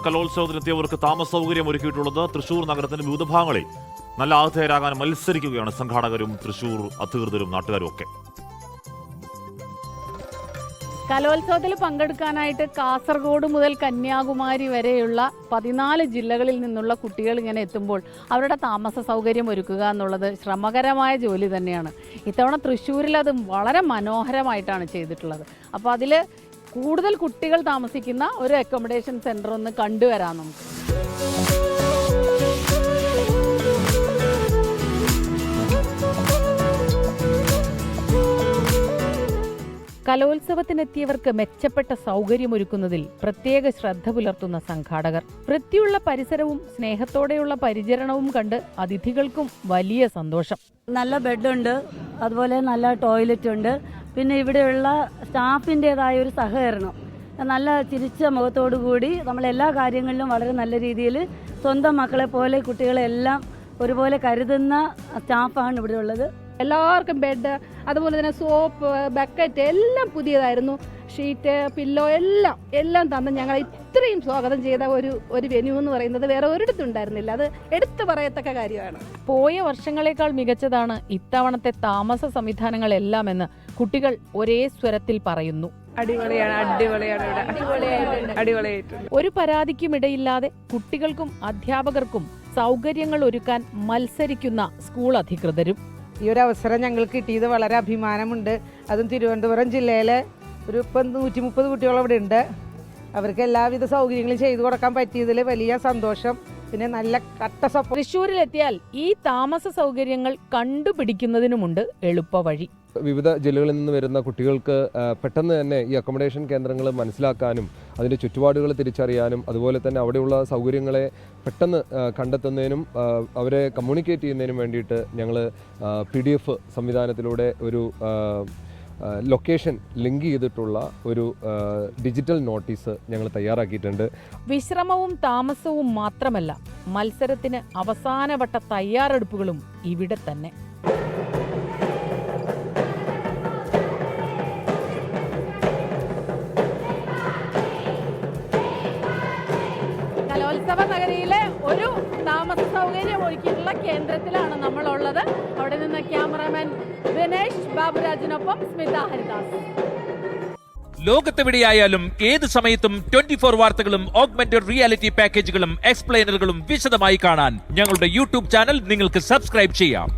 കലോത്സവത്തിനെത്തിയവർക്ക് താമസ സൗകര്യം ഒരുക്കിയിട്ടുള്ളത് തൃശൂർ നഗരത്തിന്റെ വിവിധ ഭാഗങ്ങളിൽ നല്ല ആതിഥേയരാകാൻ മത്സരിക്കുകയാണ് സംഘാടകരും തൃശൂർ അധികൃതരും നാട്ടുകാരും ഒക്കെ. കലോത്സവത്തിൽ പങ്കെടുക്കാനായിട്ട് കാസർഗോഡ് മുതൽ കന്യാകുമാരി വരെയുള്ള 14 ജില്ലകളിൽ നിന്നുള്ള കുട്ടികൾ ഇങ്ങനെ എത്തുമ്പോൾ അവരുടെ താമസ സൗകര്യം ഒരുക്കുക എന്നുള്ളത് ശ്രമകരമായ ജോലി തന്നെയാണ്. ഇത്തവണ തൃശ്ശൂരിൽ അത് വളരെ മനോഹരമായിട്ടാണ് ചെയ്തിട്ടുള്ളത്. അപ്പോൾ അതിൽ കൂടുതൽ കുട്ടികൾ താമസിക്കുന്ന ഒരു അക്കോമഡേഷൻ സെൻറ്റർ ഒന്ന് കണ്ടുവരാം നമുക്ക്. കലോത്സവത്തിനെത്തിയവർക്ക് മെച്ചപ്പെട്ട സൗകര്യമൊരുക്കുന്നതിൽ പ്രത്യേക ശ്രദ്ധ പുലർത്തുന്ന സംഘാടകർ വൃത്തിയുള്ള പരിസരവും സ്നേഹത്തോടെയുള്ള പരിചരണവും കണ്ട് അതിഥികൾക്കും വലിയ സന്തോഷം. നല്ല ബെഡുണ്ട്, അതുപോലെ നല്ല ടോയ്ലറ്റ് ഉണ്ട്. പിന്നെ ഇവിടെയുള്ള സ്റ്റാഫിൻ്റെതായ ഒരു സഹകരണം, നല്ല ചിരിച്ച മുഖത്തോടു കൂടി നമ്മളെല്ലാ കാര്യങ്ങളിലും വളരെ നല്ല രീതിയിൽ സ്വന്തം മക്കളെ പോലെ കുട്ടികളെല്ലാം ഒരുപോലെ കരുതുന്ന സ്റ്റാഫാണ് ഇവിടെ ഉള്ളത്. എല്ലാവർക്കും ബെഡ്, അതുപോലെ തന്നെ സോപ്പ്, ബക്കറ്റ് എല്ലാം പുതിയതായിരുന്നു. ഷീറ്റ്, പില്ലോ എല്ലാം തന്ന് ഞങ്ങൾ ഇത്രയും സ്വാഗതം ചെയ്ത ഒരു വെന്യൂ എന്ന് പറയുന്നത് വേറെ ഒരിടത്തും ഉണ്ടായിരുന്നില്ല. അത് എടുത്തു പറയത്തക്ക കാര്യമാണ്. പോയ വർഷങ്ങളെക്കാൾ മികച്ചതാണ് ഇത്തവണത്തെ താമസ സംവിധാനങ്ങളെല്ലാം എന്ന് കുട്ടികൾ ഒരേ സ്വരത്തിൽ പറയുന്നു. ഒരു പരാതിക്കുമിടയില്ലാതെ കുട്ടികൾക്കും അധ്യാപകർക്കും സൗകര്യങ്ങൾ ഒരുക്കാൻ മത്സരിക്കുന്ന സ്കൂൾ അധികൃതരും. ഈ ഒരു അവസരം ഞങ്ങൾക്ക് കിട്ടിയത് വളരെ അഭിമാനമുണ്ട്. അതും തിരുവനന്തപുരം ജില്ലയിലെ ഒരു 130 കുട്ടികൾ അവിടെ ഉണ്ട്. അവർക്ക് എല്ലാവിധ സൗകര്യങ്ങളും ചെയ്തു കൊടുക്കാൻ പറ്റിയതിൽ വലിയ സന്തോഷം. പിന്നെ നല്ല കട്ട സപ്പോർട്ട്. തൃശ്ശൂരിലെത്തിയാൽ ഈ താമസ സൗകര്യങ്ങൾ കണ്ടുപിടിക്കുന്നതിനുമുണ്ട് എളുപ്പവഴി. വിവിധ ജില്ലകളിൽ നിന്ന് വരുന്ന കുട്ടികൾക്ക് പെട്ടെന്ന് തന്നെ ഈ അക്കോമഡേഷൻ കേന്ദ്രങ്ങൾ മനസ്സിലാക്കാനും അതിൻ്റെ ചുറ്റുപാടുകൾ തിരിച്ചറിയാനും അതുപോലെ തന്നെ അവിടെയുള്ള സൗകര്യങ്ങളെ പെട്ടെന്ന് കണ്ടെത്തുന്നതിനും അവരെ കമ്മ്യൂണിക്കേറ്റ് ചെയ്യുന്നതിനും വേണ്ടിയിട്ട് ഞങ്ങൾ PDF സംവിധാനത്തിലൂടെ ഒരു ലൊക്കേഷൻ ലിങ്ക് ചെയ്തിട്ടുള്ള ഒരു ഡിജിറ്റൽ നോട്ടീസ് ഞങ്ങൾ തയ്യാറാക്കിയിട്ടുണ്ട്. വിശ്രമവും താമസവും മാത്രമല്ല, മത്സരത്തിന് അവസാനവട്ട തയ്യാറെടുപ്പുകളും ഇവിടെ തന്നെ. കലോത്സവ നഗരിയിലെ ഒരു താമസ സൗകര്യം ഒരുക്കിയിട്ടുള്ള കേന്ദ്രത്തിലാണ് നമ്മളുള്ളത്. അവിടെ നിന്ന് ക്യാമറാമാൻ ദിനേശ് ബാബുരാജിനൊപ്പം സ്മിത ഹരിദാസ്. ലോകത്തെവിടെയായാലും ഏത് സമയത്തും 24 വാർത്തകളും ഓഗ്മെന്റഡ് റിയാലിറ്റി പാക്കേജുകളും എക്സ്പ്ലെയിനറുകളും വിശദമായി കാണാൻ ഞങ്ങളുടെ YouTube ചാനൽ നിങ്ങൾക്ക് സബ്സ്ക്രൈബ് ചെയ്യാം.